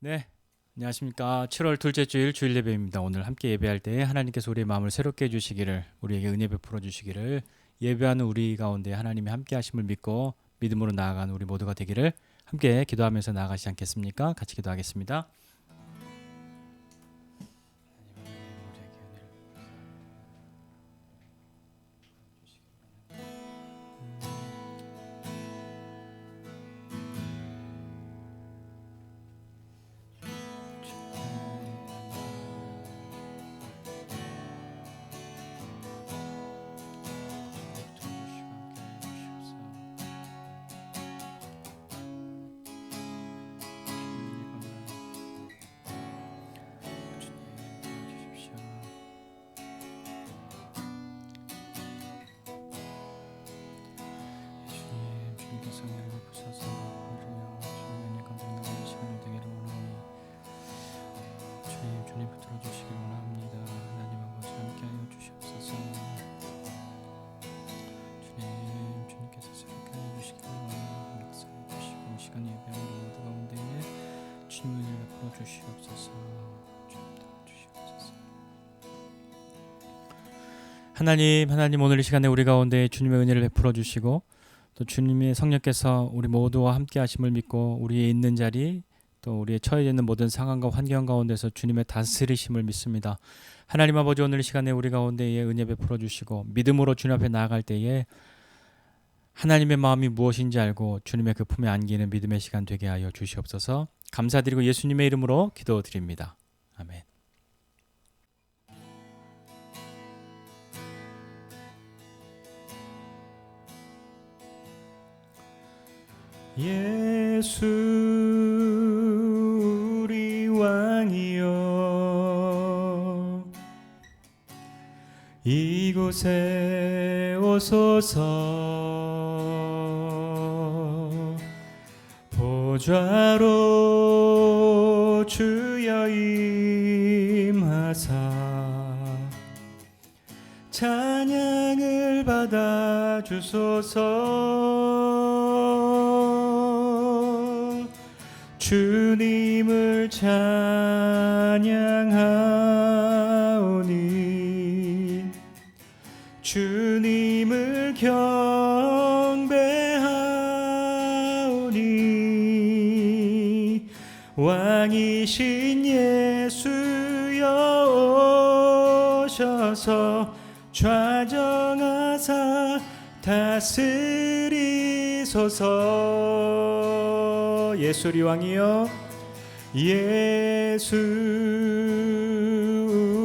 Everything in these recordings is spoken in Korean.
네, 안녕하십니까. 7월 둘째 주일 주일 예배입니다. 오늘 함께 예배할 때 하나님께서 우리의 마음을 새롭게 해주시기를, 우리에게 은혜 베풀어 주시기를, 예배하는 우리 가운데 하나님의 함께 하심을 믿고 믿음으로 나아가는 우리 모두가 되기를 함께 기도하면서 나아가시지 않겠습니까? 같이 기도하겠습니다. 주님 붙들어 주시기 원합니다. 하나님 아버지 함께하여 주시옵소서. 주님께서 새롭게 하여 주시기 원합니다. 역사해 주시고 시간 예배하는 모두 가운데 주님의 은혜를 베풀어 주시옵소서. 하나님 오늘 이 시간에 우리 가운데 주님의 은혜를 베풀어 주시고 또 주님의 성령께서 우리 모두와 함께 하심을 믿고 우리의 있는 자리 또 우리의 처해 있는 모든 상황과 환경 가운데서 주님의 다스리심을 믿습니다. 하나님 아버지 오늘 이 시간에 우리 가운데에 은혜 베풀어 주시고 믿음으로 주님 앞에 나아갈 때에 하나님의 마음이 무엇인지 알고 주님의 그 품에 안기는 믿음의 시간 되게 하여 주시옵소서. 감사드리고 예수님의 이름으로 기도드립니다. 아멘. 예수 우리 왕이여 이곳에 오소서. 보좌로 주여 임하사 찬양을 받아 주소서. 주님을 찬양하오니 주님을 경배하오니 왕이신 예수여 오셔서 좌정하사 다스리소서. 예수 우리 왕이여 예수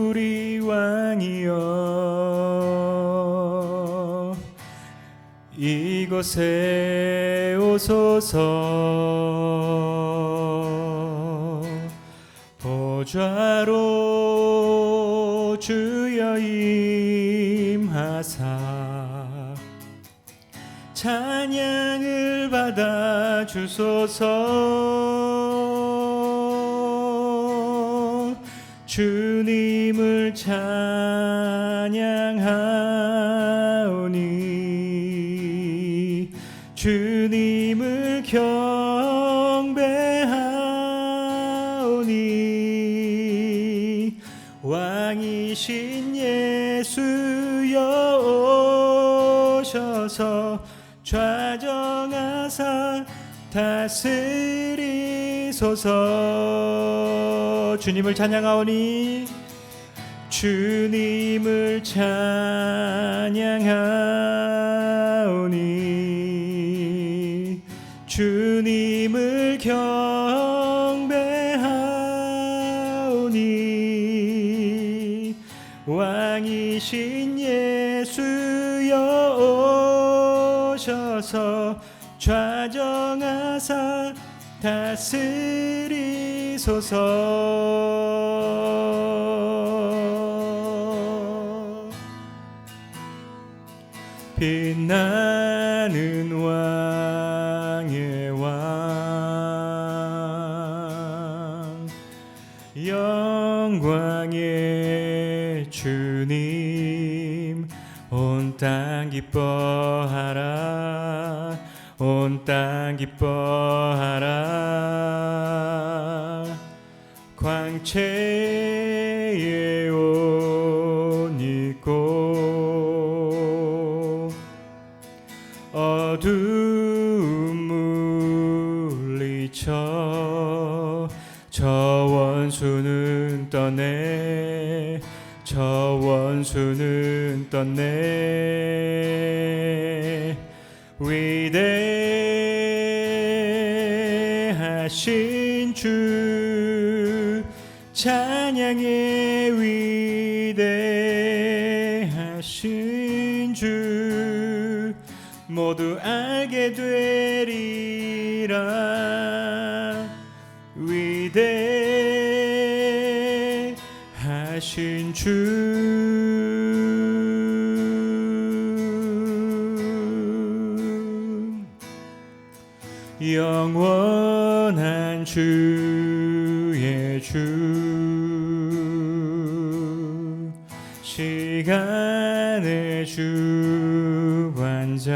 우리 왕이여 이곳에 오소서. 보좌로 주여 임하사 찬양을 받아 주소서. 주님을 찬양하오니 주님을 경배하오니 왕이신 예수여 오셔서 좌정하사 다스리소서. 주님을 찬양하오니 주님을 찬양하오니 주님을 경배하오니 왕이신 예수여 오셔서 좌정하사 다스리소서. 빛나는 왕의 왕 영광의 주님 온 땅 기뻐하라 온 땅 기뻐하라 광채에 옷 입고 어두움 물리쳐 저 원수는 떠내 저 원수는 떠내 위대하신 주 찬양의 위대하신 주 모두 알게 되리라 위대하신 주 영원한 주의 주 시간의 주관자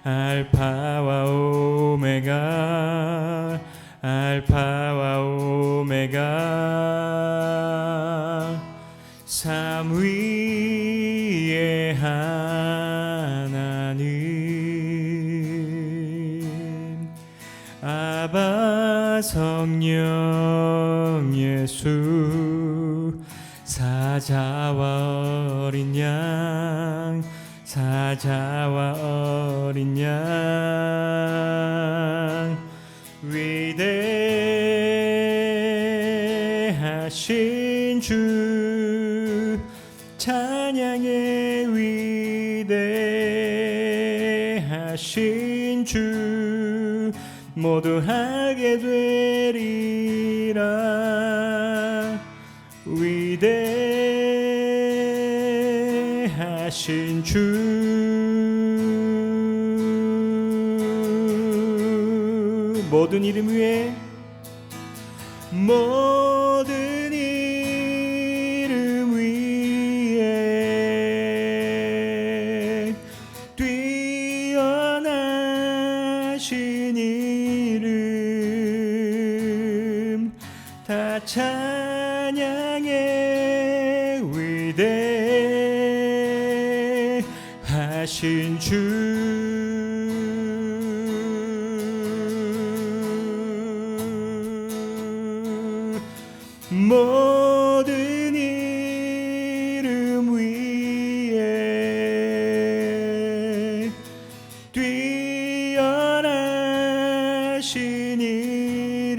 알파와 오메가 알파와 오메가 삼위의 하나님 아바 성령 예수 사자와 어린 양 사자와 어린 양 위대하신 주 찬양의 위대하신 주 모두 하게 되리라 위대하신 주 모든 이름 위에 모든 이름 위에 뛰어나신 이름 다 찬양의 위대하신 주 모든 이름 위에 뛰어나신 이름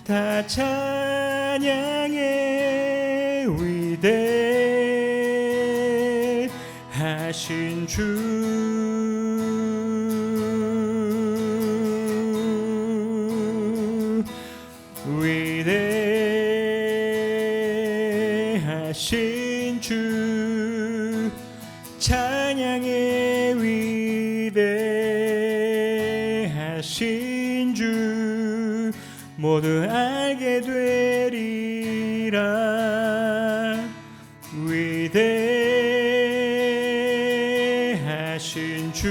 다 찬양의 위대하신 주 위대하신 주 찬양의 위대하신 주 모두 알게 되리라 위대하신 주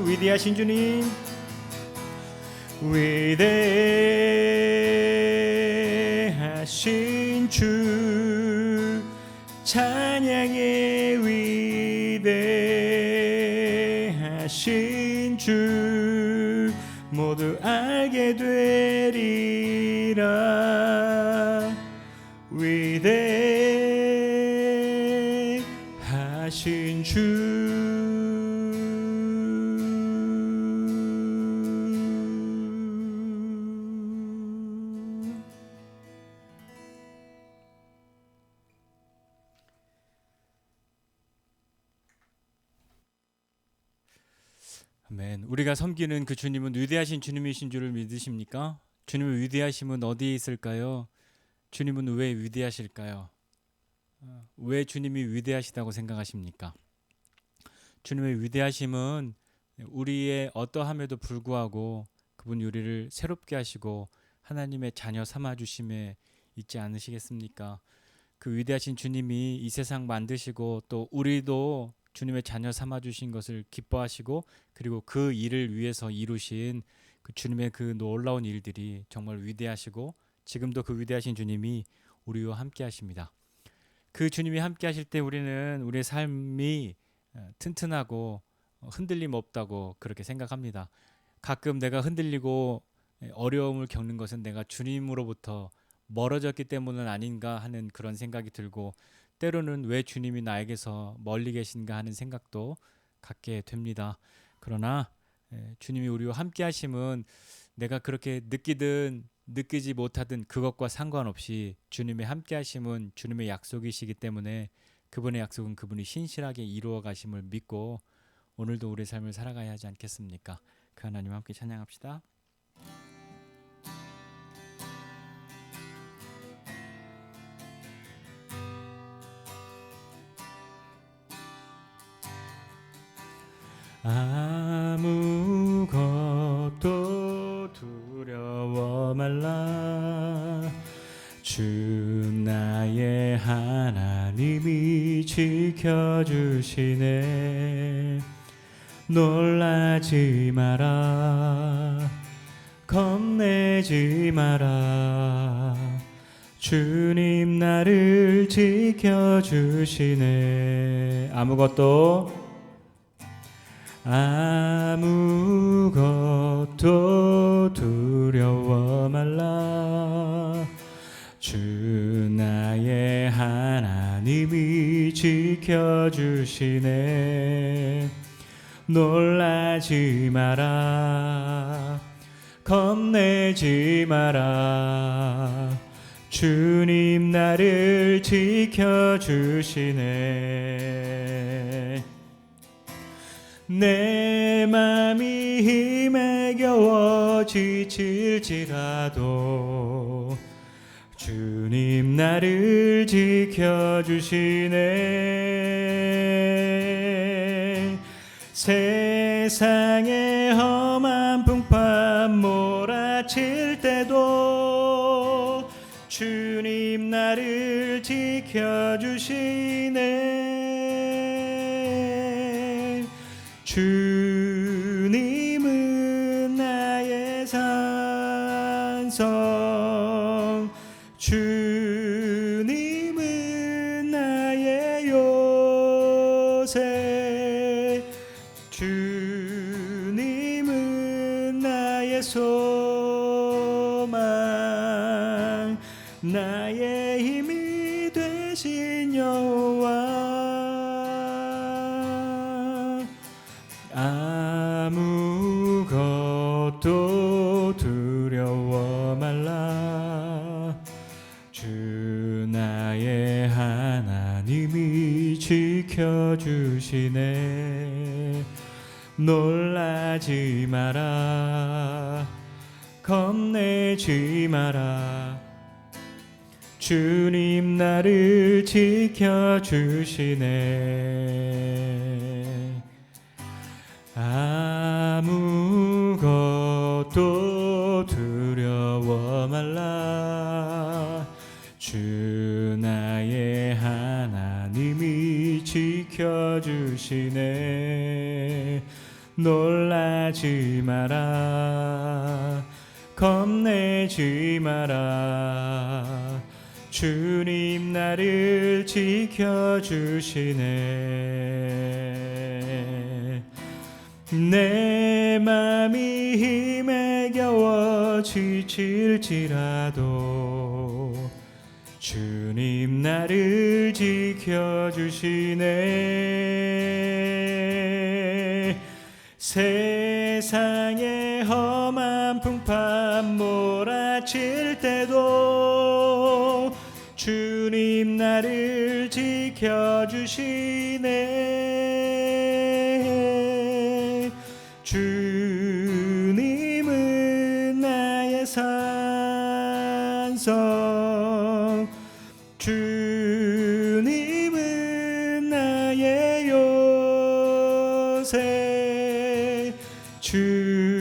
위대하신 주님 위대하신 주 찬양의 위대하신 주 모두 알게 되리라 위대하신 주 아멘. 우리가 섬기는 그 주님은 위대하신 주님이신 줄을 믿으십니까? 주님의 위대하심은 어디에 있을까요? 주님은 왜 위대하실까요? 왜 주님이 위대하시다고 생각하십니까? 주님의 위대하심은 우리의 어떠함에도 불구하고 그분이 우리를 새롭게 하시고 하나님의 자녀 삼아주심에 있지 않으시겠습니까? 그 위대하신 주님이 이 세상 만드시고 또 우리도 주님의 자녀 삼아 주신 것을 기뻐하시고 그리고 그 일을 위해서 이루신 그 주님의 그 놀라운 일들이 정말 위대하시고 지금도 그 위대하신 주님이 우리와 함께 하십니다. 그 주님이 함께 하실 때 우리는 우리의 삶이 튼튼하고 흔들림 없다고 그렇게 생각합니다. 가끔 내가 흔들리고 어려움을 겪는 것은 내가 주님으로부터 멀어졌기 때문은 아닌가 하는 그런 생각이 들고 때로는 왜 주님이 나에게서 멀리 계신가 하는 생각도 갖게 됩니다. 그러나 주님이 우리와 함께 하심은 내가 그렇게 느끼든 느끼지 못하든 그것과 상관없이 주님의 함께 하심은 주님의 약속이시기 때문에 그분의 약속은 그분이 신실하게 이루어 가심을 믿고 오늘도 우리의 삶을 살아가야 하지 않겠습니까? 그 하나님 함께 찬양합시다. 아무것도 두려워 말라. 주 나의 하나님이 지켜주시네. 놀라지 마라. 겁내지 마라. 주님 나를 지켜주시네. 아무것도 두려워 말라. 주 나의 하나님이 지켜주시네. 놀라지 마라. 겁내지 마라. 주님 나를 지켜주시네. 내 맘이 힘에 겨워 지칠지라도 주님 나를 지켜주시네. 세상의 험한 풍파 몰아칠 때도 주님 나를 지켜주시네. 주님은 나의 산성, 주님은 나의 요새, 주님은 나의 소망, 나의 힘이 되신 여호와. 아무것도 두려워 말라. 주 나의 하나님이 지켜주시네. 놀라지 마라. 겁내지 마라. 주님 나를 지켜주시네. 아무것도 두려워 말라. 주 나의 하나님이 지켜주시네. 놀라지 마라. 겁내지 마라. 주님 나를 지켜주시네. 내 맘이 힘에 겨워 지칠지라도 주님 나를 지켜주시네. 세상의 험한 풍파 몰아칠 때도 주님 나를 지켜주시네. 주님은 나의 산성, 주님은 나의 요새, 주님은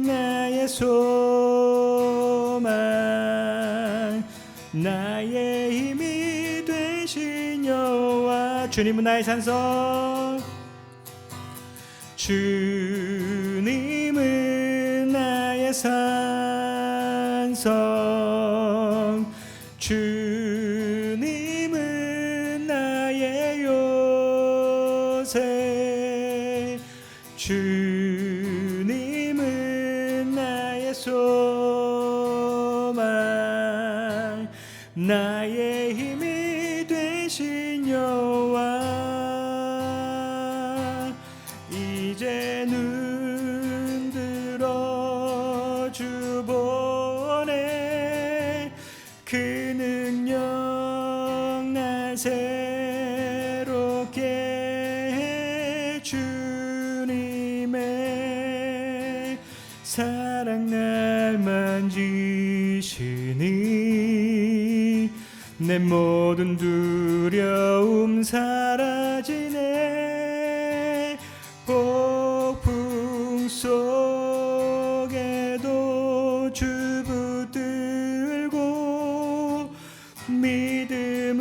나의 소망, 나의 힘이 되신 여호와. 주님은 나의 산성, 주님은 나의 산성, 주님은 나의 요새, 주님은 나의 소망, 나의 힘이 되신 여호와, 이제 눈 들어 주 보내, 그 능력 날 새롭게 해, 주님의 사랑 날 만지시니 내 모든 두려움 사라지네. 폭풍 속에도 주 붙들고 믿음으로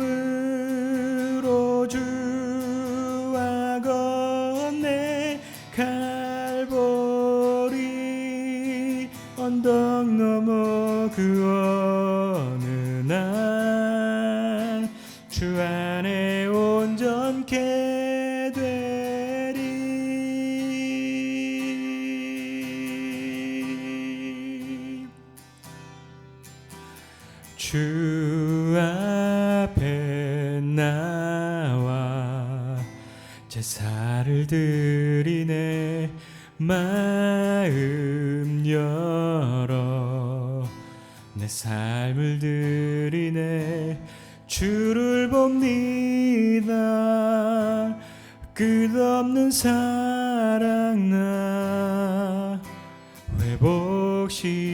주와 걷네. 갈보리 언덕 넘어 그 어느 날 주 안에 온전케 되리. 주 앞에 나와 제사를 드리네. 마음 열어 내 삶을 드리네. 주를 봅니다. 끝없는 사랑 나 회복시키네.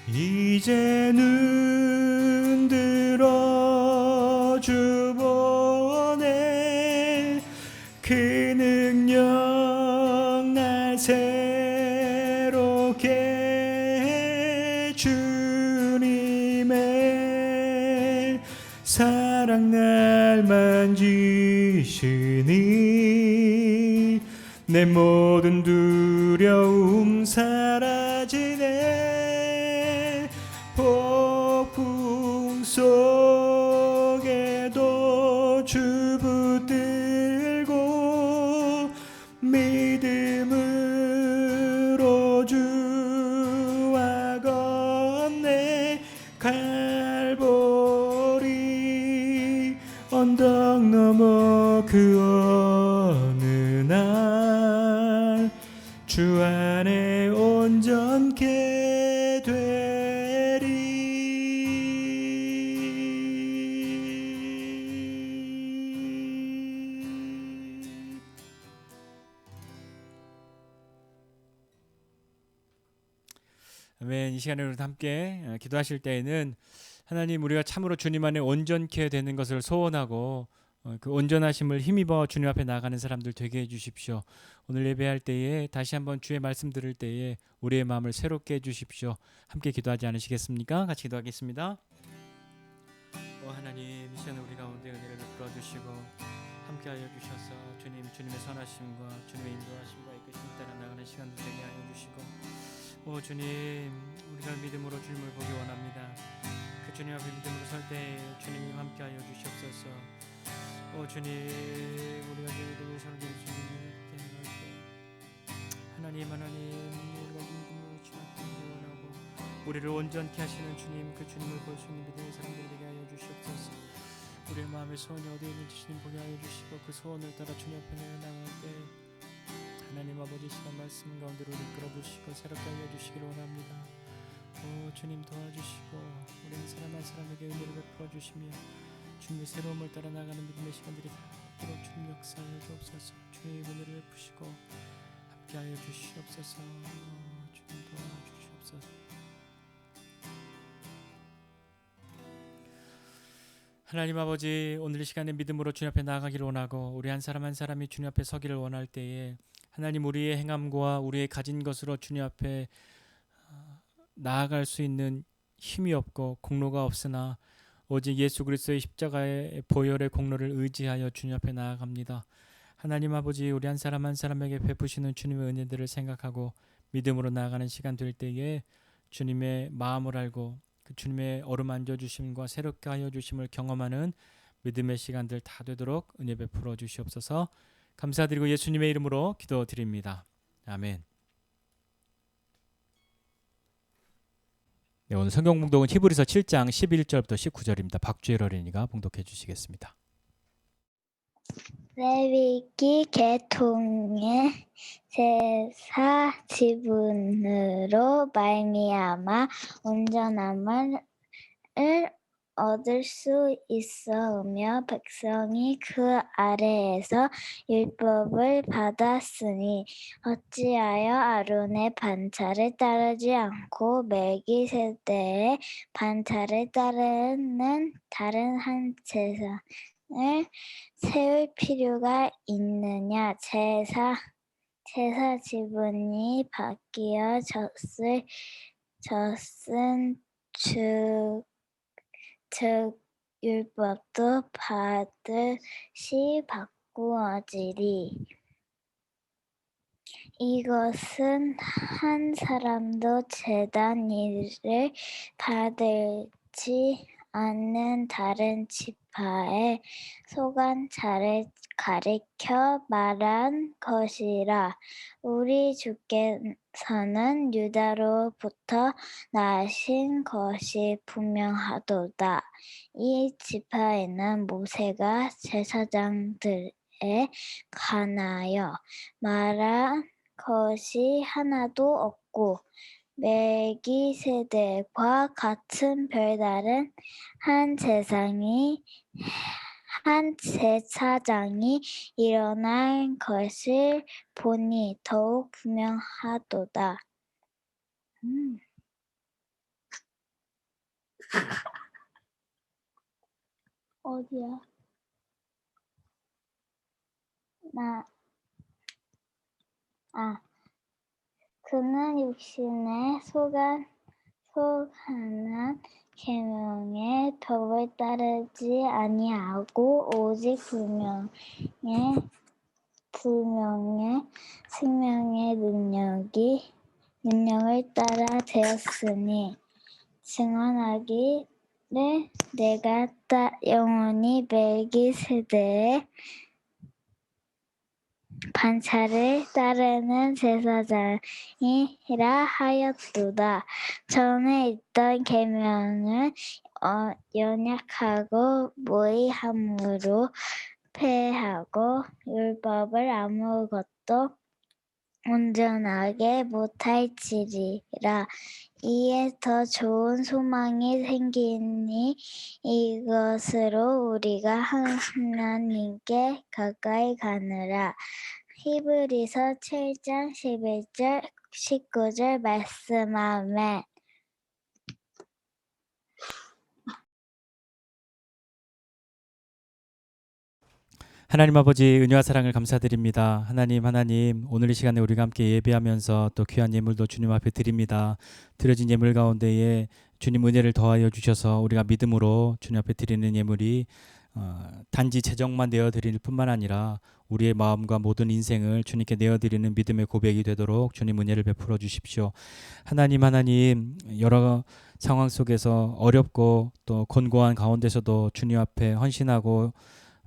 이제 눈 들어 주 보내, 그 능력 날 새롭게 해, 주님의 사랑 날 만지시니 내 모든 두려움 사라지네. 폭풍 속에도 주 붙들고 믿음으로 주와 걷네. 갈보리 언덕 넘어 그 어느 날 주 안에 온전케 되리. 아멘. 이 시간에 우리 함께 기도하실 때에는 하나님, 우리가 참으로 주님 안에 온전케 되는 것을 소원하고 그 온전하심을 힘입어 주님 앞에 나가는 사람들 되게 해주십시오. 오늘 예배할 때에 다시 한번 주의 말씀 들을 때에 우리의 마음을 새롭게 해주십시오. 함께 기도하지 않으시겠습니까? 같이 기도하겠습니다. 하나님, 이 시간에 우리 가운데 은혜를 베풀어 주시고 함께하여 주셔서 주님의 선하심과 주님의 인도하심과 이끄심 따라 나가는 시간도 되게 하여 주시고, 주님, 우리가 믿음으로 주님을 보기 원합니다. 그 주님 앞에 믿음으로 설 때 주님이 함께하여 주시옵소서. 주님, 우리가 믿음으로 서로 주님을 대할 때 하나님, 우리가 믿음으로 주님 앞에 원하고 우리를 온전케 하시는 주님, 그 주님을 볼 수 있는 믿음의 사람들이 되게 하여 주시옵소서. 우리의 마음의 소원이 어디에 있는지 주님 보게 하여 주시고, 그 소원을 따라 주님 앞에 나아갈 때 하나님 아버지 시간 말씀 가운데로 이끌어 주시고 새롭게 하여 주시기를 원합니다. 주님 도와주시고 우리는 사람 한 사람에게 은혜를 베풀어 주시며 주님의 새로움을 따라 나가는 믿음의 시간들이 닿도록 주님 역사하여 주옵소서. 주의 은혜를 베푸시고 함께하여 주시옵소서. 주님 도와주시옵소서. 하나님 아버지, 오늘 이 시간에 믿음으로 주님 앞에 나아가기를 원하고 우리 한 사람 한 사람이 주님 앞에 서기를 원할 때에 하나님, 우리의 행함과 우리의 가진 것으로 주님 앞에 나아갈 수 있는 힘이 없고 공로가 없으나 오직 예수 그리스도의 십자가의 보혈의 공로를 의지하여 주님 앞에 나아갑니다. 하나님 아버지, 우리 한 사람 한 사람에게 베푸시는 주님의 은혜들을 생각하고 믿음으로 나아가는 시간 될 때에 주님의 마음을 알고 그 주님의 어루만져 주심과 새롭게 하여 주심을 경험하는 믿음의 시간들 다 되도록 은혜 베풀어 주시옵소서. 감사드리고 예수님의 이름으로 기도드립니다. 아멘. 네, 오늘 성경 봉독은 히브리서 7장 11절부터 19절입니다. 박주일 어린이가 봉독해 주시겠습니다. 레위기 계통의 제사 지분으로 말미암아 온전함을 얻을 수 있으며 백성이 그 아래에서 율법을 받았으니 어찌하여 아론의 반차를 따르지 않고 멜기세덱의 반차를 따르는 다른 한 제사를 세울 필요가 있느냐. 제사 지분이 바뀌어졌은 즉 율법도 반드시 바꾸어지리. 이것은 한 사람도 제단 일을 받을지 않는 다른 지파의 소관차를 가리켜 말한 것이라. 우리 주께서는 유다로부터 나신 것이 분명하도다. 이 지파에는 모세가 제사장들에 관하여 말한 것이 하나도 없고 멜기세덱과 같은 별다른 한 제사장이 일어난 것을 보니 더욱 분명하도다. 어디야? 그는 육신에 속한 계명의 법을 따르지 아니하고 오직 불명의 생명의 능력을 따라 되었으니 증언하기를 내가 영원히 멜기세덱의 반차를 따르는 제사장이라 하였도다. 전에 있던 계명은 연약하고 무의함으로 폐하고 율법을 아무것도 온전하게 못할지니라. 이에 더 좋은 소망이 생기니 이것으로 우리가 하나님께 가까이 가느라. 히브리서 7장 11절 19절 말씀. 아멘. 하나님 아버지, 은혜와 사랑을 감사드립니다. 하나님 오늘 이 시간에 우리가 함께 예배하면서 또 귀한 예물도 주님 앞에 드립니다. 드려진 예물 가운데에 주님 은혜를 더하여 주셔서 우리가 믿음으로 주님 앞에 드리는 예물이 단지 재정만 내어드릴 뿐만 아니라 우리의 마음과 모든 인생을 주님께 내어드리는 믿음의 고백이 되도록 주님 은혜를 베풀어 주십시오. 하나님 여러 상황 속에서 어렵고 또 곤고한 가운데서도 주님 앞에 헌신하고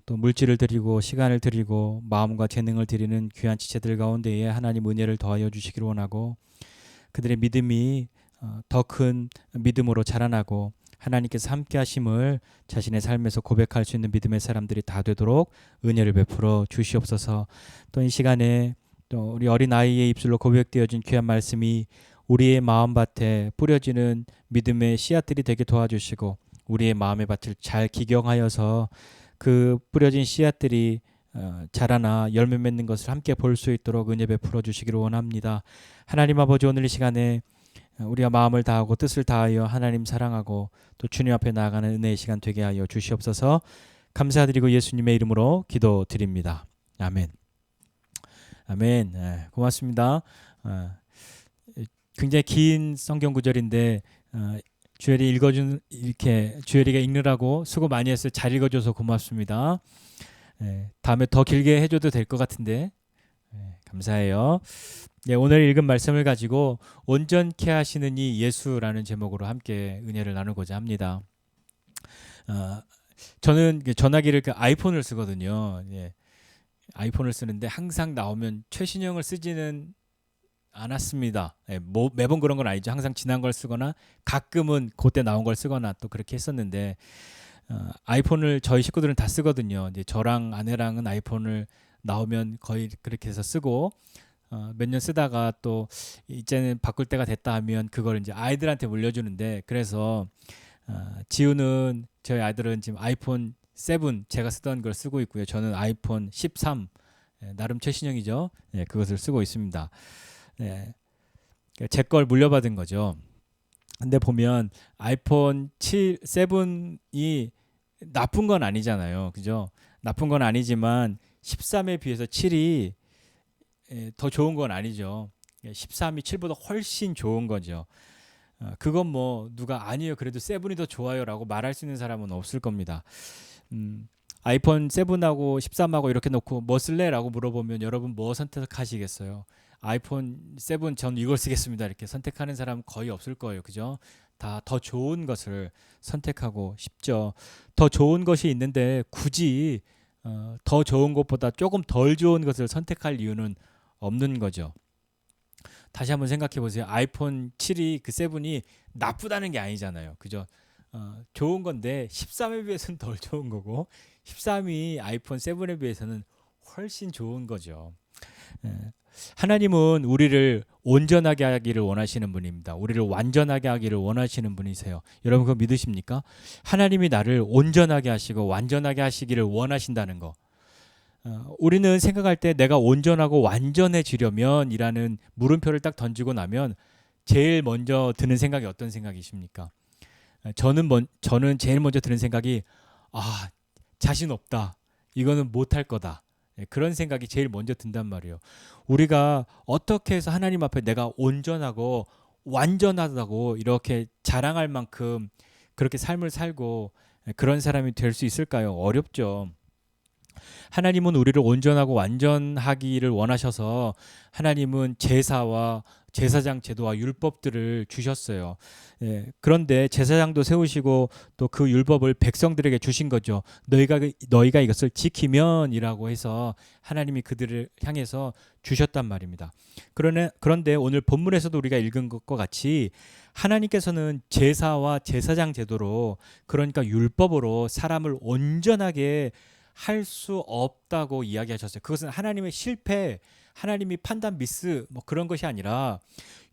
또 물질을 드리고 시간을 드리고 마음과 재능을 드리는 귀한 지체들 가운데에 하나님 은혜를 더하여 주시기를 원하고 그들의 믿음이 더 큰 믿음으로 자라나고 하나님께서 함께 하심을 자신의 삶에서 고백할 수 있는 믿음의 사람들이 다 되도록 은혜를 베풀어 주시옵소서. 또 이 시간에 또 우리 어린아이의 입술로 고백되어진 귀한 말씀이 우리의 마음밭에 뿌려지는 믿음의 씨앗들이 되게 도와주시고 우리의 마음의 밭을 잘 기경하여서 그 뿌려진 씨앗들이 자라나 열매 맺는 것을 함께 볼 수 있도록 은혜 베풀어 주시기를 원합니다. 하나님 아버지, 오늘 이 시간에 우리가 마음을 다하고 뜻을 다하여 하나님 사랑하고 또 주님 앞에 나아가는 은혜의 시간 되게 하여 주시옵소서. 감사드리고 예수님의 이름으로 기도드립니다. 아멘. 아멘. 고맙습니다. 굉장히 긴 성경 구절인데 주엘이 이렇게 주엘이가 읽느라고 수고 많이 했어요. 잘 읽어줘서 고맙습니다. 다음에 더 길게 해줘도 될 것 같은데 감사해요. 오늘 읽은 말씀을 가지고 온전케 하시는 이 예수라는 제목으로 함께 은혜를 나누고자 합니다. 저는 전화기를 아이폰을 쓰거든요. 아이폰을 쓰는데 항상 나오면 최신형을 쓰지는 않았습니다. 매번 그런 건 아니죠. 항상 지난 걸 쓰거나 가끔은 그때 나온 걸 쓰거나 또 그렇게 했었는데 아이폰을 저희 식구들은 다 쓰거든요. 이제 저랑 아내랑은 아이폰을 나오면 거의 그렇게 해서 쓰고 몇 년 쓰다가 또 이제는 바꿀 때가 됐다 하면 그걸 이제 아이들한테 물려주는데 그래서 지우는 저희 아이들은 지금 아이폰 7 제가 쓰던 걸 쓰고 있고요. 저는 아이폰 13 나름 최신형이죠. 그것을 쓰고 있습니다. 제 걸 물려받은 거죠. 근데 보면 아이폰 7이 나쁜 건 아니잖아요. 그죠? 나쁜 건 아니지만 13에 비해서 7이 더 좋은 건 아니죠. 13이 7보다 훨씬 좋은 거죠. 그건 뭐 누가 아니에요. 그래도 7이 더 좋아요라고 말할 수 있는 사람은 없을 겁니다. 아이폰 7하고 13하고 이렇게 놓고 뭐 쓸래라고 물어보면 여러분 뭐 선택하시겠어요? 아이폰 7 전 이걸 쓰겠습니다. 이렇게 선택하는 사람 거의 없을 거예요. 그죠? 다 더 좋은 것을 선택하고 싶죠. 더 좋은 것이 있는데 굳이 더 좋은 것보다 조금 덜 좋은 것을 선택할 이유는 없는 거죠. 다시 한번 생각해 보세요. 아이폰 7이 그 7이 나쁘다는 게 아니잖아요. 그죠? 좋은 건데 13에 비해서는 덜 좋은 거고 13이 아이폰 7에 비해서는 훨씬 좋은 거죠. 하나님은 우리를 온전하게 하기를 원하시는 분입니다. 우리를 완전하게 하기를 원하시는 분이세요. 여러분 그거 믿으십니까? 하나님이 나를 온전하게 하시고 완전하게 하시기를 원하신다는 거. 우리는 생각할 때 내가 온전하고 완전해지려면 이라는 물음표를 딱 던지고 나면 제일 먼저 드는 생각이 어떤 생각이십니까? 저는 제일 먼저 드는 생각이 자신 없다. 이거는 못할 거다. 그런 생각이 제일 먼저 든단 말이에요. 우리가 어떻게 해서 하나님 앞에 내가 온전하고 완전하다고 이렇게 자랑할 만큼 그렇게 삶을 살고 그런 사람이 될 수 있을까요? 어렵죠. 하나님은 우리를 온전하고 완전하기를 원하셔서 하나님은 제사와 제사장 제도와 율법들을 주셨어요. 그런데 제사장도 세우시고 또 그 율법을 백성들에게 주신 거죠. 너희가 이것을 지키면이라고 해서 하나님이 그들을 향해서 주셨단 말입니다. 그런데 오늘 본문에서도 우리가 읽은 것과 같이 하나님께서는 제사와 제사장 제도로 그러니까 율법으로 사람을 온전하게 할 수 없다고 이야기하셨어요. 그것은 하나님의 실패, 하나님이 판단 미스 뭐 그런 것이 아니라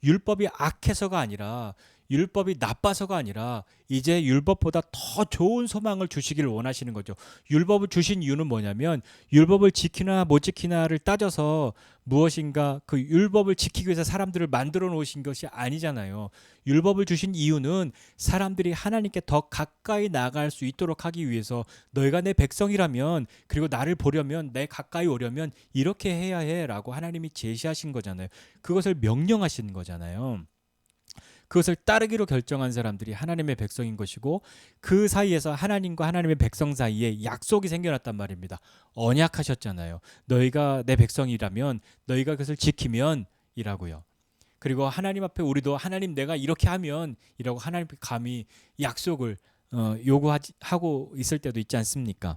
율법이 악해서가 아니라 율법이 나빠서가 아니라 이제 율법보다 더 좋은 소망을 주시기를 원하시는 거죠. 율법을 주신 이유는 뭐냐면 율법을 지키나 못 지키나를 따져서 무엇인가 그 율법을 지키기 위해서 사람들을 만들어 놓으신 것이 아니잖아요. 율법을 주신 이유는 사람들이 하나님께 더 가까이 나아갈 수 있도록 하기 위해서 너희가 내 백성이라면 그리고 나를 보려면 내 가까이 오려면 이렇게 해야 해라고 하나님이 제시하신 거잖아요. 그것을 명령하신 거잖아요. 그것을 따르기로 결정한 사람들이 하나님의 백성인 것이고 그 사이에서 하나님과 하나님의 백성 사이에 약속이 생겨났단 말입니다. 언약하셨잖아요. 너희가 내 백성이라면 너희가 그것을 지키면 이라고요. 그리고 하나님 앞에 우리도 하나님 내가 이렇게 하면 이라고 하나님께 감히 약속을 요구하고 있을 때도 있지 않습니까?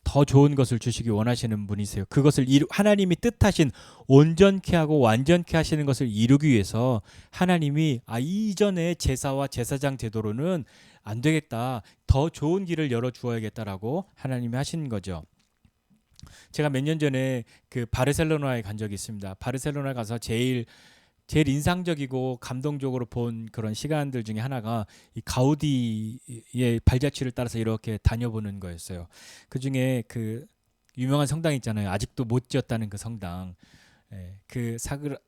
더 좋은 것을 주시기 원하시는 분이세요. 그것을 하나님이 뜻하신 온전케 하고 완전케 하시는 것을 이루기 위해서 하나님이 이전의 제사와 제사장 제도로는 안 되겠다. 더 좋은 길을 열어 주어야겠다라고 하나님이 하신 거죠. 제가 몇 년 전에 그 바르셀로나에 간 적이 있습니다. 바르셀로나에 가서 제일 인상적이고 감동적으로 본 그런 시간들 중에 하나가 이 가우디의 발자취를 따라서 이렇게 다녀보는 거였어요. 그 중에 그 유명한 성당 있잖아요. 아직도 못 지었다는 그 성당. 그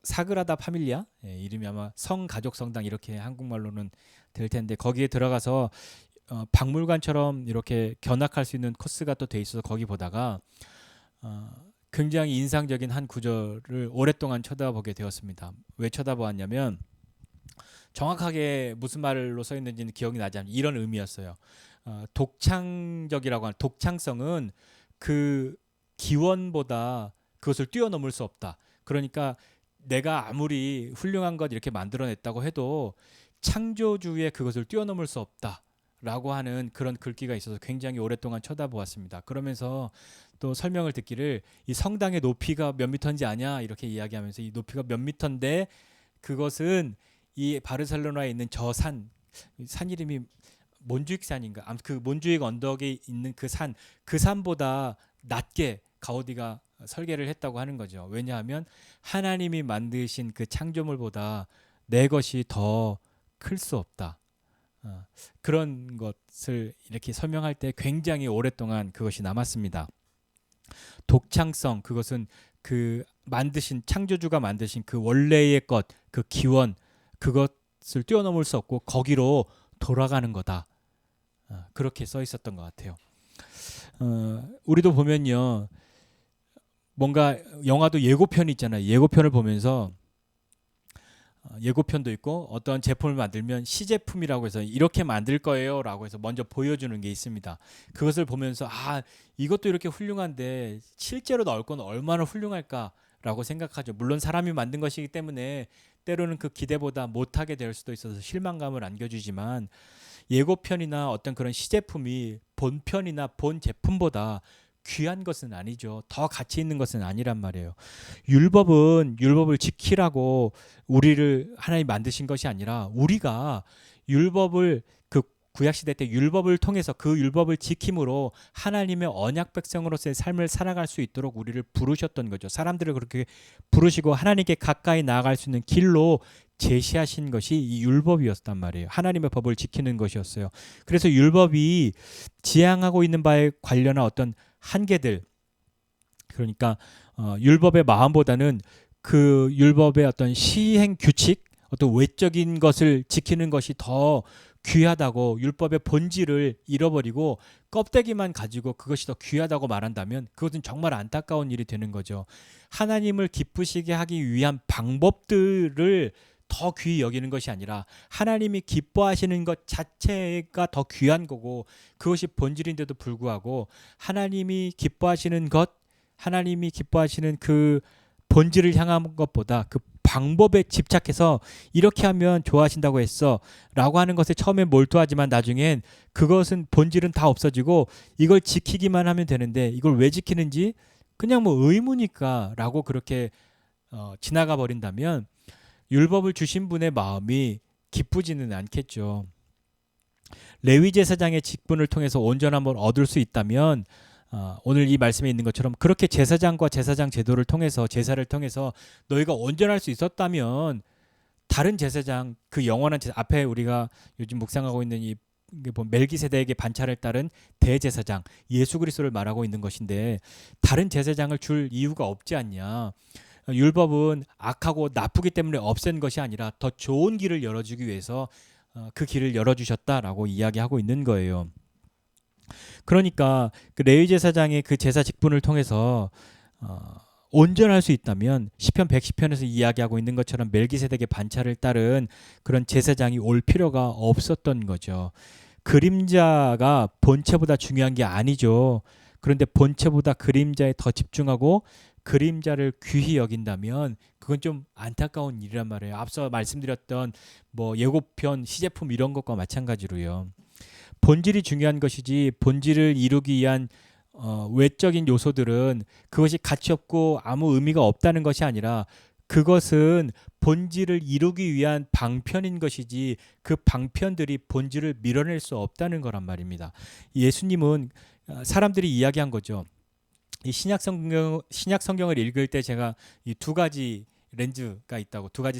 사그라다 파밀리아 이름이 아마 성가족 성당 이렇게 한국말로는 될 텐데 거기에 들어가서 박물관처럼 이렇게 견학할 수 있는 코스가 또 돼 있어서 거기 보다가 굉장히 인상적인 한 구절을 오랫동안 쳐다보게 되었습니다. 왜 쳐다보았냐면 정확하게 무슨 말로 써 있는지는 기억이 나지 않는 이런 의미였어요. 독창적이라고 하는 독창성은 그 기원보다 그것을 뛰어넘을 수 없다. 그러니까 내가 아무리 훌륭한 것 이렇게 만들어냈다고 해도 창조주의 그것을 뛰어넘을 수 없다라고 하는 그런 글귀가 있어서 굉장히 오랫동안 쳐다보았습니다. 그러면서 또 설명을 듣기를 이 성당의 높이가 몇 미터인지 아냐 이렇게 이야기하면서 이 높이가 몇 미터인데 그것은 이 바르셀로나에 있는 저 산 이름이 몬주익 산인가? 아무튼 그 몬주익 언덕에 있는 그 산보다 낮게 가우디가 설계를 했다고 하는 거죠. 왜냐하면 하나님이 만드신 그 창조물보다 내 것이 더 클 수 없다. 그런 것을 이렇게 설명할 때 굉장히 오랫동안 그것이 남았습니다. 독창성 그것은 그 만드신 창조주가 만드신 그 원래의 것, 그 기원 그것을 뛰어넘을 수 없고 거기로 돌아가는 거다. 그렇게 써 있었던 것 같아요. 우리도 보면요, 뭔가 영화도 예고편이 있잖아요. 예고편을 보면서 예고편도 있고 어떤 제품을 만들면 시제품이라고 해서 이렇게 만들 거예요라고 해서 먼저 보여주는 게 있습니다. 그것을 보면서 이것도 이렇게 훌륭한데 실제로 나올 건 얼마나 훌륭할까라고 생각하죠. 물론 사람이 만든 것이기 때문에 때로는 그 기대보다 못하게 될 수도 있어서 실망감을 안겨주지만 예고편이나 어떤 그런 시제품이 본편이나 본 제품보다 귀한 것은 아니죠. 더 가치 있는 것은 아니란 말이에요. 율법을 지키라고 우리를 하나님 만드신 것이 아니라 우리가 율법을 그 구약 시대 때 율법을 통해서 그 율법을 지킴으로 하나님의 언약 백성으로서의 삶을 살아갈 수 있도록 우리를 부르셨던 거죠. 사람들을 그렇게 부르시고 하나님께 가까이 나아갈 수 있는 길로 제시하신 것이 이 율법이었단 말이에요. 하나님의 법을 지키는 것이었어요. 그래서 율법이 지향하고 있는 바에 관련한 어떤 한계들, 그러니까 율법의 마음보다는 그 율법의 어떤 시행 규칙, 어떤 외적인 것을 지키는 것이 더 귀하다고 율법의 본질을 잃어버리고 껍데기만 가지고 그것이 더 귀하다고 말한다면 그것은 정말 안타까운 일이 되는 거죠. 하나님을 기쁘시게 하기 위한 방법들을 더 귀히 여기는 것이 아니라 하나님이 기뻐하시는 것 자체가 더 귀한 거고 그것이 본질인데도 불구하고 하나님이 기뻐하시는 그 본질을 향한 것보다 그 방법에 집착해서 이렇게 하면 좋아하신다고 했어 라고 하는 것에 처음엔 몰두하지만 나중엔 그것은 본질은 다 없어지고 이걸 지키기만 하면 되는데 이걸 왜 지키는지 그냥 뭐 의무니까 라고 그렇게 지나가 버린다면 율법을 주신 분의 마음이 기쁘지는 않겠죠. 레위 제사장의 직분을 통해서 온전함을 얻을 수 있다면 오늘 이 말씀에 있는 것처럼 그렇게 제사장과 제사장 제도를 통해서 제사를 통해서 너희가 온전할 수 있었다면 다른 제사장 그 영원한 제사 앞에 우리가 요즘 묵상하고 있는 이 멜기세덱의 반차를 따른 대제사장 예수 그리스도를 말하고 있는 것인데 다른 제사장을 줄 이유가 없지 않냐. 율법은 악하고 나쁘기 때문에 없앤 것이 아니라 더 좋은 길을 열어주기 위해서 그 길을 열어주셨다라고 이야기하고 있는 거예요. 그러니까 그 레위 제사장의 그 제사 직분을 통해서 온전할 수 있다면 시편 110편에서 이야기하고 있는 것처럼 멜기세덱의 반차를 따른 그런 제사장이 올 필요가 없었던 거죠. 그림자가 본체보다 중요한 게 아니죠. 그런데 본체보다 그림자에 더 집중하고 그림자를 귀히 여긴다면 그건 좀 안타까운 일이란 말이에요. 앞서 말씀드렸던 뭐 예고편, 시제품 이런 것과 마찬가지로요. 본질이 중요한 것이지 본질을 이루기 위한 외적인 요소들은 그것이 가치 없고 아무 의미가 없다는 것이 아니라 그것은 본질을 이루기 위한 방편인 것이지 그 방편들이 본질을 밀어낼 수 없다는 거란 말입니다. 예수님은 사람들이 이야기한 거죠. 이 신약 성경을 읽을 때 제가 이 두 가지 렌즈가 있다고 두 가지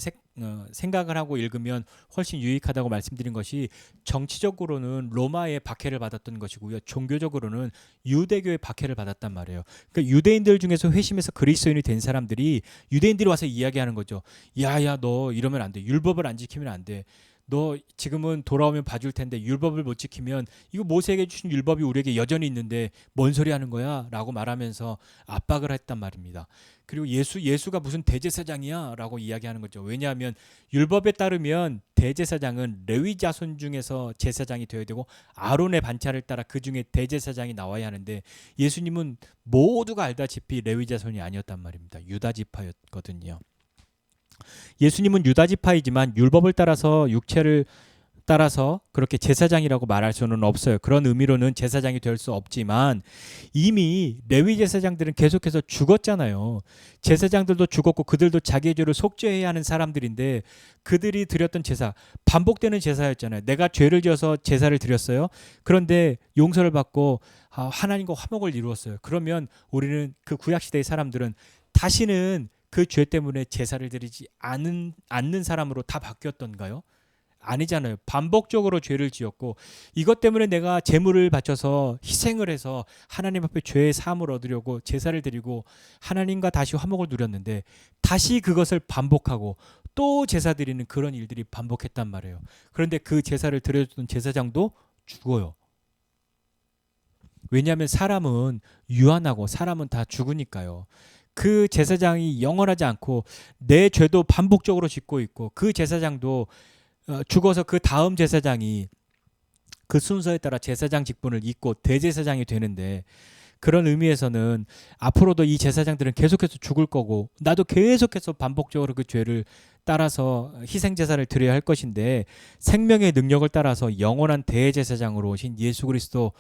생각을 하고 읽으면 훨씬 유익하다고 말씀드린 것이 정치적으로는 로마의 박해를 받았던 것이고요. 종교적으로는 유대교의 박해를 받았단 말이에요. 그러니까 유대인들 중에서 회심해서 그리스도인이 된 사람들이 유대인들이 와서 이야기하는 거죠. 야야 너 이러면 안 돼. 율법을 안 지키면 안 돼. 너 지금은 돌아오면 봐줄 텐데 율법을 못 지키면 이거 모세에게 주신 율법이 우리에게 여전히 있는데 뭔 소리 하는 거야? 라고 말하면서 압박을 했단 말입니다. 그리고 예수가 무슨 대제사장이야? 라고 이야기하는 거죠. 왜냐하면 율법에 따르면 대제사장은 레위 자손 중에서 제사장이 되어야 되고 아론의 반차를 따라 그 중에 대제사장이 나와야 하는데 예수님은 모두가 알다시피 레위 자손이 아니었단 말입니다. 유다 지파였거든요. 예수님은 유다 지파이지만 율법을 따라서 육체를 따라서 그렇게 제사장이라고 말할 수는 없어요. 그런 의미로는 제사장이 될 수 없지만 이미 레위 제사장들은 계속해서 죽었잖아요. 제사장들도 죽었고 그들도 자기의 죄를 속죄해야 하는 사람들인데 그들이 드렸던 제사, 반복되는 제사였잖아요. 내가 죄를 지어서 제사를 드렸어요. 그런데 용서를 받고 하나님과 화목을 이루었어요. 그러면 우리는 그 구약시대의 사람들은 다시는 그 죄 때문에 제사를 드리지 않는 사람으로 다 바뀌었던가요? 아니잖아요. 반복적으로 죄를 지었고 이것 때문에 내가 제물을 바쳐서 희생을 해서 하나님 앞에 죄의 사함을 얻으려고 제사를 드리고 하나님과 다시 화목을 누렸는데 다시 그것을 반복하고 또 제사 드리는 그런 일들이 반복했단 말이에요. 그런데 그 제사를 드려줬던 제사장도 죽어요. 왜냐하면 사람은 유한하고 사람은 다 죽으니까요. 그 제사장이 영원하지 않고 내 죄도 반복적으로 짓고 있고 그 제사장도 죽어서 그 다음 제사장이 그 순서에 따라 제사장 직분을 잇고 대제사장이 되는데 그런 의미에서는 앞으로도 이 제사장들은 계속해서 죽을 거고 나도 계속해서 반복적으로 그 죄를 따라서 희생제사를 드려야 할 것인데 생명의 능력을 따라서 영원한 대제사장으로 오신 예수 그리스도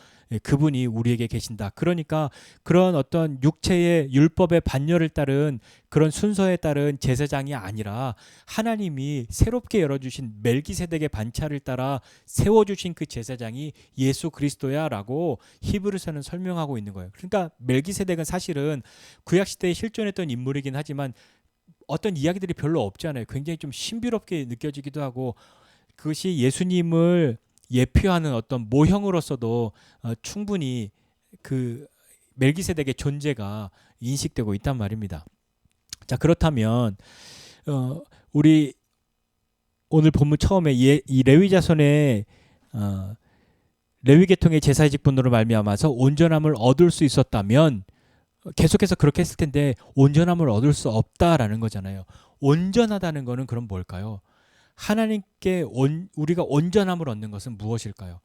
그분이 우리에게 계신다. 그러니까 그런 어떤 육체의 율법의 반열을 따른 그런 순서에 따른 제사장이 아니라 하나님이 새롭게 열어주신 멜기세덱의 반차를 따라 세워주신 그 제사장이 예수 그리스도야라고 히브리서는 설명하고 있는 거예요. 그러니까 멜기세덱은 사실은 구약시대에 실존했던 인물이긴 하지만 어떤 이야기들이 별로 없잖아요. 굉장히 좀 신비롭게 느껴지기도 하고 그것이 예수님을 예표하는 어떤 모형으로서도 충분히 그 멜기세덱의 존재가 인식되고 있단 말입니다. 자, 그렇다면 우리 오늘 본문 처음에 이 레위 자손의 레위 계통의 제사의 직분으로 말미암아서 온전함을 얻을 수 있었다면 계속해서 그렇게 했을 텐데 온전함을 얻을 수 없다라는 거잖아요. 온전하다는 거는 그럼 뭘까요? 하나님께 우리가 온전함을 얻는 것은 무엇일까요?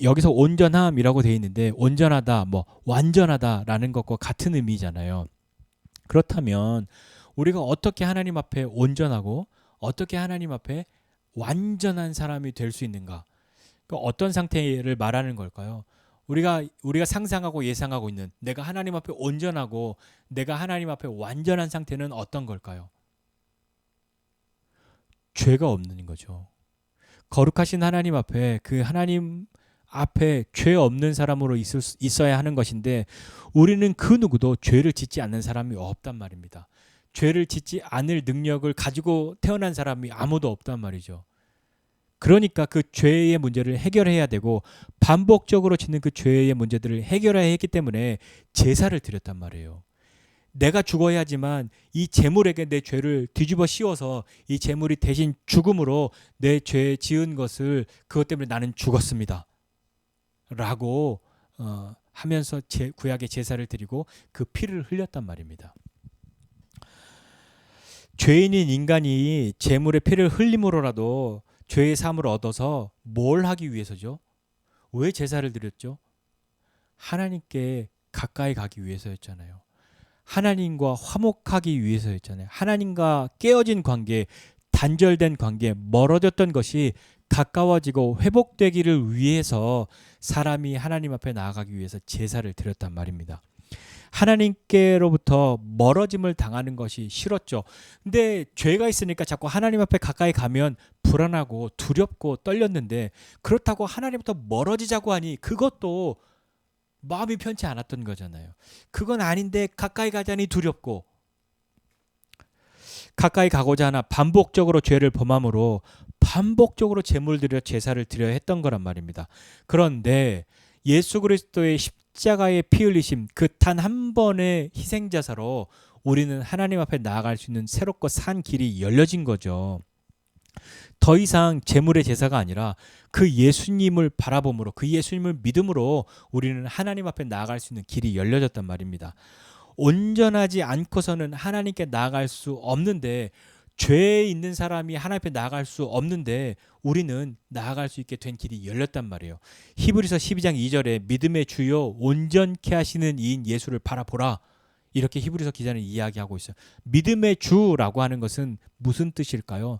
여기서 온전함이라고 되어 있는데 온전하다, 뭐 완전하다라는 것과 같은 의미잖아요. 그렇다면 우리가 어떻게 하나님 앞에 온전하고 어떻게 하나님 앞에 완전한 사람이 될 수 있는가? 어떤 상태를 말하는 걸까요? 우리가 상상하고 예상하고 있는 내가 하나님 앞에 온전하고 내가 하나님 앞에 완전한 상태는 어떤 걸까요? 죄가 없는 거죠. 거룩하신 하나님 앞에 그 하나님 앞에 죄 없는 사람으로 있어야 하는 것인데 우리는 그 누구도 죄를 짓지 않는 사람이 없단 말입니다. 죄를 짓지 않을 능력을 가지고 태어난 사람이 아무도 없단 말이죠. 그러니까 그 죄의 문제를 해결해야 되고 반복적으로 짓는 그 죄의 문제들을 해결해야 했기 때문에 제사를 드렸단 말이에요. 내가 죽어야지만 이 재물에게 내 죄를 뒤집어 씌워서 이 재물이 대신 죽음으로 내 죄 지은 것을 그것 때문에 나는 죽었습니다. 라고 하면서 구약의 제사를 드리고 그 피를 흘렸단 말입니다. 죄인인 인간이 재물의 피를 흘림으로라도 죄의 사함을 얻어서 뭘 하기 위해서죠? 왜 제사를 드렸죠? 하나님께 가까이 가기 위해서였잖아요. 하나님과 화목하기 위해서였잖아요. 하나님과 깨어진 관계, 단절된 관계, 멀어졌던 것이 가까워지고 회복되기를 위해서 사람이 하나님 앞에 나아가기 위해서 제사를 드렸단 말입니다. 하나님께로부터 멀어짐을 당하는 것이 싫었죠. 근데 죄가 있으니까 자꾸 하나님 앞에 가까이 가면 불안하고 두렵고 떨렸는데 그렇다고 하나님부터 멀어지자고 하니 그것도 마음이 편치 않았던 거잖아요. 그건 아닌데 가까이 가자니 두렵고 가까이 가고자 하나 반복적으로 죄를 범함으로 반복적으로 제물 드려 제사를 드려야 했던 거란 말입니다. 그런데 예수 그리스도의 십자가의 피 흘리심 그 단 한 번의 희생자사로 우리는 하나님 앞에 나아갈 수 있는 새롭고 산 길이 열려진 거죠. 더 이상 제물의 제사가 아니라 그 예수님을 바라봄으로, 그 예수님을 믿음으로 우리는 하나님 앞에 나아갈 수 있는 길이 열려졌단 말입니다. 온전하지 않고서는 하나님께 나아갈 수 없는데, 죄에 있는 사람이 하나님 앞에 나아갈 수 없는데 우리는 나아갈 수 있게 된 길이 열렸단 말이에요. 히브리서 12장 2절에 믿음의 주요 온전케 하시는 이인 예수를 바라보라, 이렇게 히브리서 기자는 이야기하고 있어요. 믿음의 주라고 하는 것은 무슨 뜻일까요?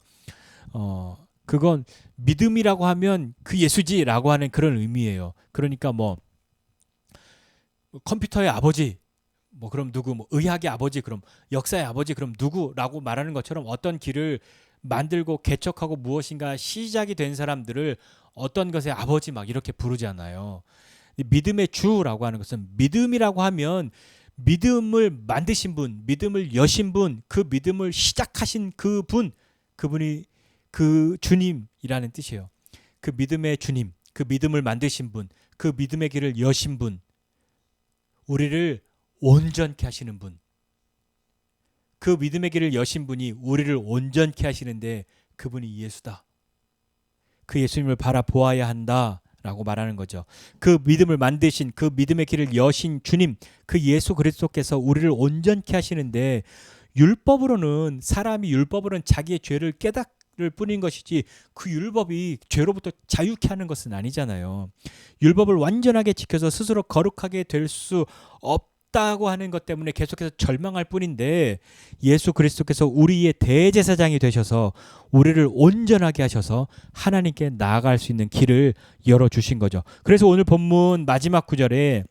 그건 믿음이라고 하면 그 예수지라고 하는 그런 의미예요. 그러니까 뭐 컴퓨터의 아버지, 뭐 그럼 누구, 뭐 의학의 아버지, 그럼 역사의 아버지, 그럼 누구라고 말하는 것처럼 어떤 길을 만들고 개척하고 무엇인가 시작이 된 사람들을 어떤 것의 아버지 막 이렇게 부르잖아요. 믿음의 주라고 하는 것은, 믿음이라고 하면 믿음을 만드신 분, 믿음을 여신 분, 그 믿음을 시작하신 그 분, 그분이 그 주님이라는 뜻이에요. 그 믿음의 주님, 그 믿음을 만드신 분, 그 믿음의 길을 여신 분, 우리를 온전케 하시는 분, 그 믿음의 길을 여신 분이 우리를 온전케 하시는데 그분이 예수다. 그 예수님을 바라보아야 한다라고 말하는 거죠. 그 믿음을 만드신, 그 믿음의 길을 여신 주님, 그 예수 그리스도께서 우리를 온전케 하시는데, 율법으로는, 사람이 율법으로는 자기의 죄를 깨닫을 뿐인 것이지 그 율법이 죄로부터 자유케 하는 것은 아니잖아요. 율법을 완전하게 지켜서 스스로 거룩하게 될 수 없다고 하는 것 때문에 계속해서 절망할 뿐인데, 예수 그리스도께서 우리의 대제사장이 되셔서 우리를 온전하게 하셔서 하나님께 나아갈 수 있는 길을 열어주신 거죠. 그래서 오늘 본문 마지막 구절에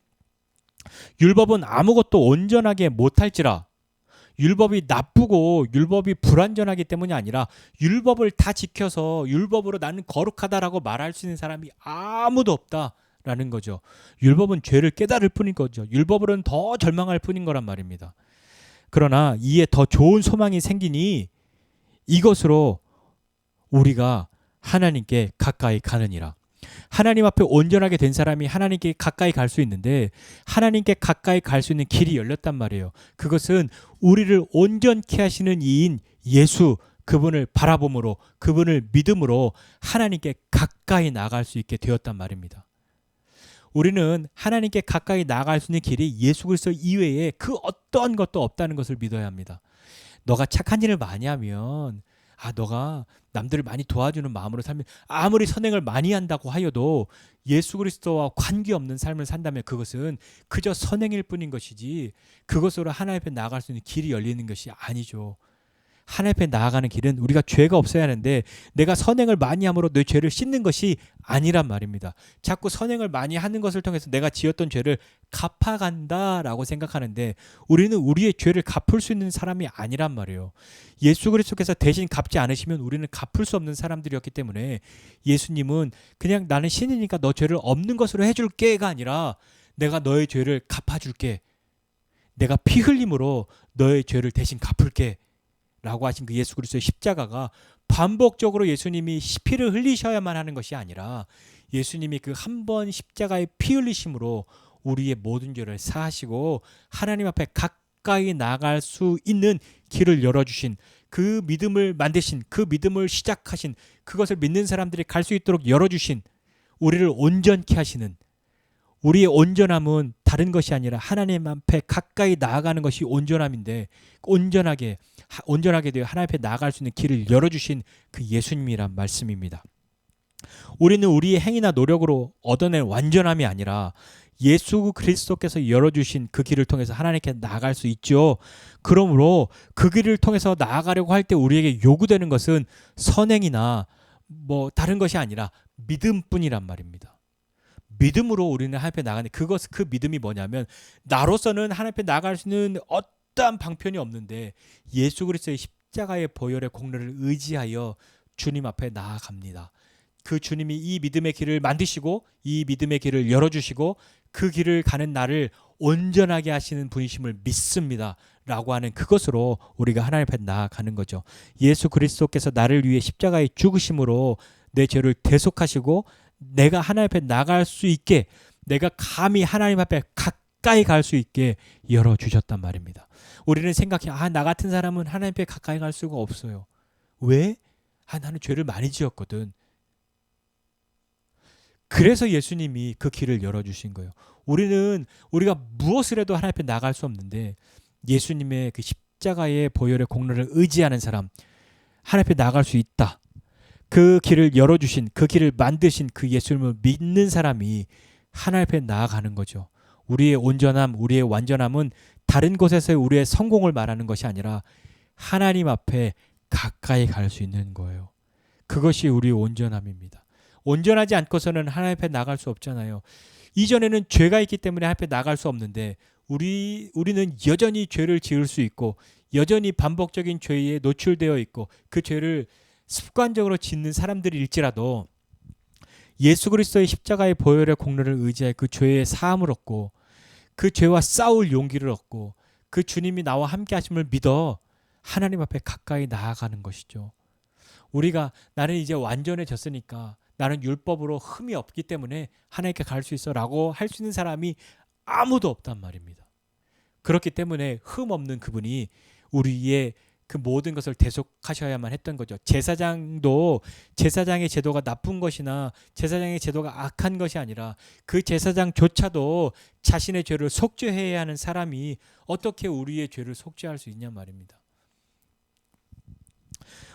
율법은 아무것도 온전하게 못할지라, 율법이 나쁘고 율법이 불완전하기 때문이 아니라 율법을 다 지켜서 율법으로 나는 거룩하다라고 말할 수 있는 사람이 아무도 없다라는 거죠. 율법은 죄를 깨달을 뿐인 거죠. 율법으로는 더 절망할 뿐인 거란 말입니다. 그러나 이에 더 좋은 소망이 생기니 이것으로 우리가 하나님께 가까이 가느니라. 하나님 앞에 온전하게 된 사람이 하나님께 가까이 갈 수 있는데, 하나님께 가까이 갈 수 있는 길이 열렸단 말이에요. 그것은 우리를 온전케 하시는 이인 예수, 그분을 바라봄으로, 그분을 믿음으로 하나님께 가까이 나아갈 수 있게 되었단 말입니다. 우리는 하나님께 가까이 나아갈 수 있는 길이 예수 그리스도 이외에 그 어떤 것도 없다는 것을 믿어야 합니다. 너가 착한 일을 많이 하면, 너가 남들을 많이 도와주는 마음으로 살면, 아무리 선행을 많이 한다고 하여도 예수 그리스도와 관계없는 삶을 산다면 그것은 그저 선행일 뿐인 것이지 그것으로 하나님 앞에 나아갈 수 있는 길이 열리는 것이 아니죠. 하나님 앞에 나아가는 길은 우리가 죄가 없어야 하는데, 내가 선행을 많이 함으로 내 죄를 씻는 것이 아니란 말입니다. 자꾸 선행을 많이 하는 것을 통해서 내가 지었던 죄를 갚아간다라고 생각하는데, 우리는 우리의 죄를 갚을 수 있는 사람이 아니란 말이에요. 예수 그리스도께서 대신 갚지 않으시면 우리는 갚을 수 없는 사람들이었기 때문에, 예수님은 그냥 나는 신이니까 너 죄를 없는 것으로 해줄게가 아니라 내가 너의 죄를 갚아줄게, 내가 피 흘림으로 너의 죄를 대신 갚을게 라고 하신 그 예수 그리스도의 십자가가, 반복적으로 예수님이 피를 흘리셔야만 하는 것이 아니라 예수님이 그 한 번 십자가의 피 흘리심으로 우리의 모든 죄를 사하시고 하나님 앞에 가까이 나갈 수 있는 길을 열어주신, 그 믿음을 만드신, 그 믿음을 시작하신, 그것을 믿는 사람들이 갈 수 있도록 열어주신, 우리를 온전케 하시는, 우리의 온전함은 다른 것이 아니라 하나님 앞에 가까이 나아가는 것이 온전함인데, 온전하게 되어 하나님 앞에 나아갈 수 있는 길을 열어주신 그 예수님이란 말씀입니다. 우리는 우리의 행위나 노력으로 얻어낸 완전함이 아니라 예수 그리스도께서 열어주신 그 길을 통해서 하나님께 나아갈 수 있죠. 그러므로 그 길을 통해서 나아가려고 할 때 우리에게 요구되는 것은 선행이나 뭐 다른 것이 아니라 믿음뿐이란 말입니다. 믿음으로 우리는 하나님 앞에 나가는, 그 믿음이 뭐냐면, 나로서는 하나님 앞에 나갈 수 있는 어떠한 방편이 없는데 예수 그리스도의 십자가의 보혈의 공로를 의지하여 주님 앞에 나아갑니다. 그 주님이 이 믿음의 길을 만드시고 이 믿음의 길을 열어주시고 그 길을 가는 나를 온전하게 하시는 분이심을 믿습니다 라고 하는 그것으로 우리가 하나님 앞에 나아가는 거죠. 예수 그리스도께서 나를 위해 십자가에 죽으심으로 내 죄를 대속하시고 내가 하나님 앞에 나갈 수 있게, 내가 감히 하나님 앞에 가까이 갈 수 있게 열어주셨단 말입니다. 우리는 생각해, 나 같은 사람은 하나님 앞에 가까이 갈 수가 없어요. 왜? 나는 죄를 많이 지었거든. 그래서 예수님이 그 길을 열어주신 거예요. 우리가 무엇을 해도 하나님 앞에 나갈 수 없는데 예수님의 그 십자가의 보혈의 공로를 의지하는 사람, 하나님 앞에 나갈 수 있다. 그 길을 열어주신, 그 길을 만드신 그 예수님을 믿는 사람이 하나님 앞에 나아가는 거죠. 우리의 온전함, 우리의 완전함은 다른 곳에서의 우리의 성공을 말하는 것이 아니라 하나님 앞에 가까이 갈 수 있는 거예요. 그것이 우리의 온전함입니다. 온전하지 않고서는 하나님 앞에 나갈 수 없잖아요. 이전에는 죄가 있기 때문에 하나님 앞에 나갈 수 없는데 우리는 여전히 죄를 지을 수 있고 여전히 반복적인 죄에 노출되어 있고 그 죄를 습관적으로 짓는 사람들일지라도 예수 그리스도의 십자가의 보혈의 공로를 의지해 그 죄의 사함을 얻고 그 죄와 싸울 용기를 얻고 그 주님이 나와 함께 하심을 믿어 하나님 앞에 가까이 나아가는 것이죠. 우리가 나는 이제 완전해졌으니까 나는 율법으로 흠이 없기 때문에 하나님께 갈 수 있어 라고 할 수 있는 사람이 아무도 없단 말입니다. 그렇기 때문에 흠 없는 그분이 우리의 그 모든 것을 대속하셔야만 했던 거죠. 제사장도 제사장의 제도가 나쁜 것이나 제사장의 제도가 악한 것이 아니라 그 제사장조차도 자신의 죄를 속죄해야 하는 사람이 어떻게 우리의 죄를 속죄할 수 있냐 말입니다.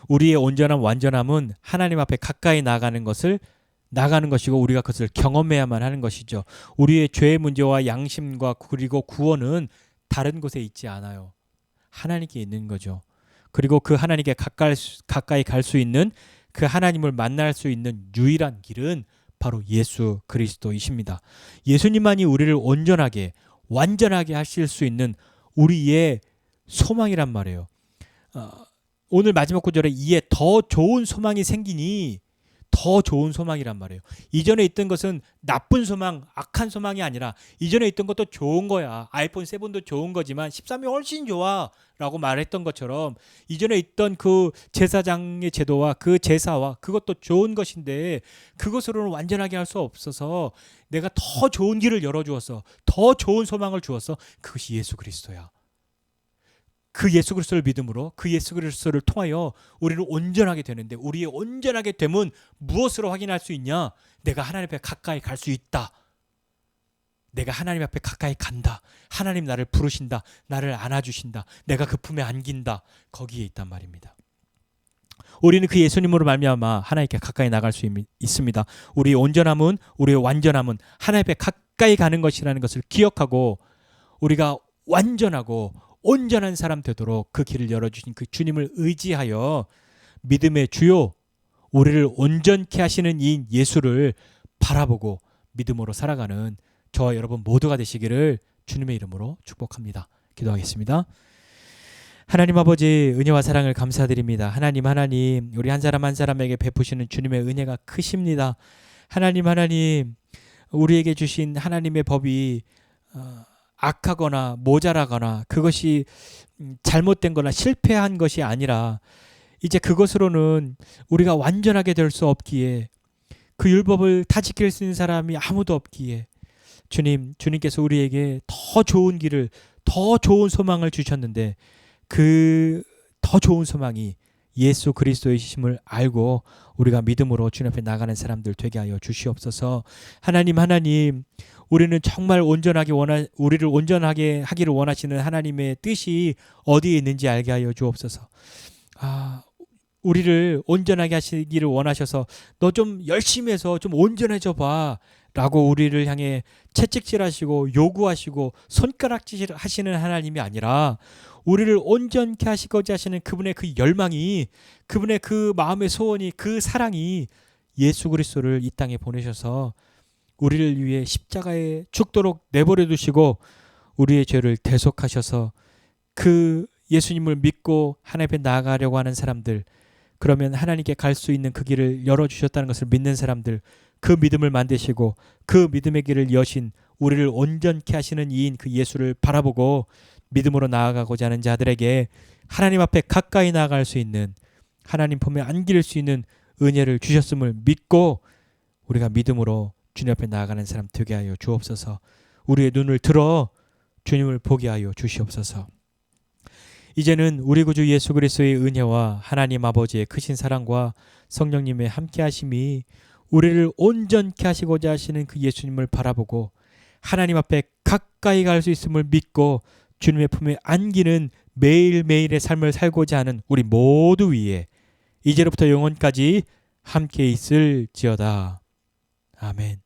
우리의 온전한 완전함은 하나님 앞에 가까이 나가는 것이고 우리가 그것을 경험해야만 하는 것이죠. 우리의 죄의 문제와 양심과 그리고 구원은 다른 곳에 있지 않아요. 하나님께 있는 거죠. 그리고 그 하나님께 가까이 갈 수 있는 그 하나님을 만날 수 있는 유일한 길은 바로 예수 그리스도이십니다. 예수님만이 우리를 온전하게 완전하게 하실 수 있는 우리의 소망이란 말이에요. 오늘 마지막 구절에 이에 더 좋은 소망이 생기니 더 좋은 소망이란 말이에요. 이전에 있던 것은 나쁜 소망, 악한 소망이 아니라 이전에 있던 것도 좋은 거야. 아이폰 7도 좋은 거지만 13이 훨씬 좋아 라고 말했던 것처럼 이전에 있던 그 제사장의 제도와 그 제사와 그것도 좋은 것인데 그것으로는 완전하게 할 수 없어서 내가 더 좋은 길을 열어주었어. 더 좋은 소망을 주었어. 그것이 예수 그리스도야. 그 예수 그리스도를 믿음으로 그 예수 그리스도를 통하여 우리를 온전하게 되는데 우리의 온전하게 됨은 무엇으로 확인할 수 있냐? 내가 하나님 앞에 가까이 갈 수 있다. 내가 하나님 앞에 가까이 간다. 하나님 나를 부르신다. 나를 안아주신다. 내가 그 품에 안긴다. 거기에 있단 말입니다. 우리는 그 예수님으로 말미암아 하나님께 가까이 나갈 수 있습니다. 우리의 온전함은 우리의 완전함은 하나님 앞에 가까이 가는 것이라는 것을 기억하고 우리가 완전하고 온전한 사람 되도록 그 길을 열어주신 그 주님을 의지하여 믿음의 주요 우리를 온전케 하시는 이 예수를 바라보고 믿음으로 살아가는 저와 여러분 모두가 되시기를 주님의 이름으로 축복합니다. 기도하겠습니다. 하나님 아버지 은혜와 사랑을 감사드립니다. 하나님 우리 한 사람 한 사람에게 베푸시는 주님의 은혜가 크십니다. 하나님 우리에게 주신 하나님의 법이 악하거나 모자라거나 그것이 잘못된 거나 실패한 것이 아니라 이제 그것으로는 우리가 완전하게 될 수 없기에 그 율법을 다 지킬 수 있는 사람이 아무도 없기에 주님께서 우리에게 더 좋은 길을 더 좋은 소망을 주셨는데 그 더 좋은 소망이 예수 그리스도이심을 알고 우리가 믿음으로 주님 앞에 나가는 사람들 되게 하여 주시옵소서. 하나님 우리는 정말 우리를 온전하게 하기를 원하시는 하나님의 뜻이 어디에 있는지 알게 하여 주옵소서. 우리를 온전하게 하시기를 원하셔서 너 좀 열심히 해서 좀 온전해져 봐 라고 우리를 향해 채찍질하시고 요구하시고 손가락질 하시는 하나님이 아니라 우리를 온전케 하시고자 하시는 그분의 그 열망이 그분의 그 마음의 소원이 그 사랑이 예수 그리스도를 이 땅에 보내셔서 우리를 위해 십자가에 죽도록 내버려 두시고 우리의 죄를 대속하셔서 그 예수님을 믿고 하나님 앞에 나아가려고 하는 사람들 그러면 하나님께 갈 수 있는 그 길을 열어주셨다는 것을 믿는 사람들 그 믿음을 만드시고 그 믿음의 길을 여신 우리를 온전케 하시는 이인 그 예수를 바라보고 믿음으로 나아가고자 하는 자들에게 하나님 앞에 가까이 나아갈 수 있는 하나님 품에 안길 수 있는 은혜를 주셨음을 믿고 우리가 믿음으로 주님 앞에 나아가는 사람 되게 하여 주옵소서. 우리의 눈을 들어 주님을 보게 하여 주시옵소서. 이제는 우리 구주 예수 그리스도의 은혜와 하나님 아버지의 크신 사랑과 성령님의 함께하심이 우리를 온전케 하시고자 하시는 그 예수님을 바라보고 하나님 앞에 가까이 갈 수 있음을 믿고 주님의 품에 안기는 매일매일의 삶을 살고자 하는 우리 모두 위에 이제로부터 영원까지 함께 있을지어다. 아멘.